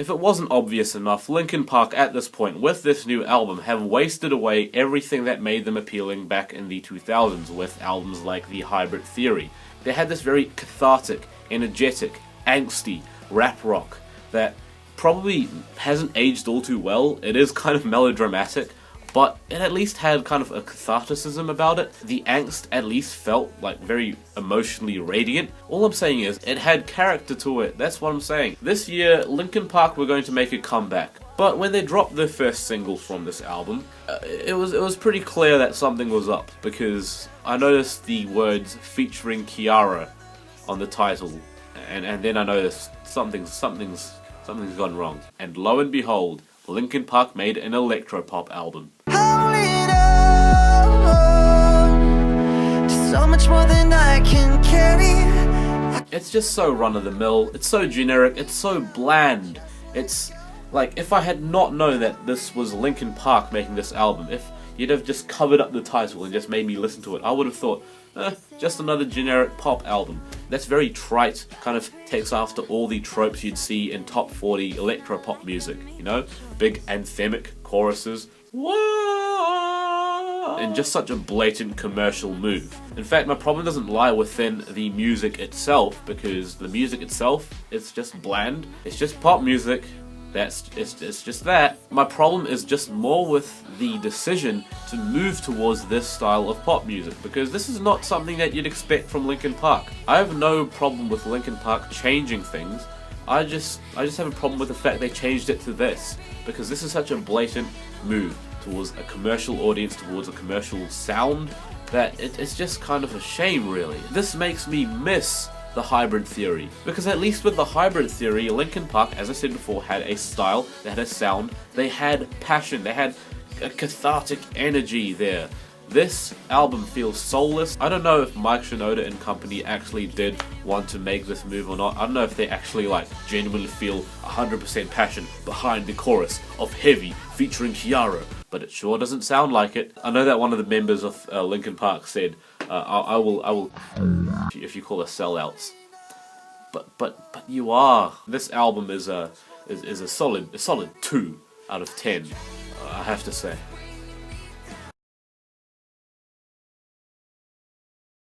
If it wasn't obvious enough, Linkin Park at this point, with this new album, have wasted away everything that made them appealing back in the 2000s with albums like The Hybrid Theory. They had this very cathartic, energetic, angsty rap rock that probably hasn't aged all too well. It is kind of melodramatic, but it at least had kind of a catharticism about it. The angst at least felt like very emotionally radiant. All I'm saying is, it had character to it, that's what I'm saying. This year, Linkin Park were going to make a comeback, but when they dropped their first single from this album, it was pretty clear that something was up, because I noticed the words featuring Kiara on the title, and then I noticed something's gone wrong. And lo and behold, Linkin Park made an Electro-Pop album. So much more than I can carry. It's just so run-of-the-mill, it's so generic, it's so bland. It's like, if I had not known that this was Linkin Park making this album, if you'd have just covered up the title and just made me listen to it, I would have thought, just another generic pop album. That's very trite, kind of takes after all the tropes you'd see in top 40 electro-pop music, you know? Big anthemic choruses, whoa, and just such a blatant commercial move. In fact, my problem doesn't lie within the music itself, because the music itself, it's just bland, it's just pop music. It's just that. My problem is just more with the decision to move towards this style of pop music, because this is not something that you'd expect from Linkin Park. I have no problem with Linkin Park changing things. I just have a problem with the fact they changed it to this, because this is such a blatant move towards a commercial audience, towards a commercial sound, that it's just kind of a shame, really. This makes me miss The Hybrid Theory, because at least with The Hybrid Theory, Linkin Park, as I said before, had a style, they had a sound, they had passion, they had a cathartic energy there. This album feels soulless. I don't know if Mike Shinoda and company actually did want to make this move or not. I don't know if they actually genuinely feel 100% passion behind the chorus of Heavy featuring Kiara, but it sure doesn't sound like it. I know that one of the members of Linkin Park said, I will if you call us sellouts, but you are. This album is a solid 2 out of 10, I have to say.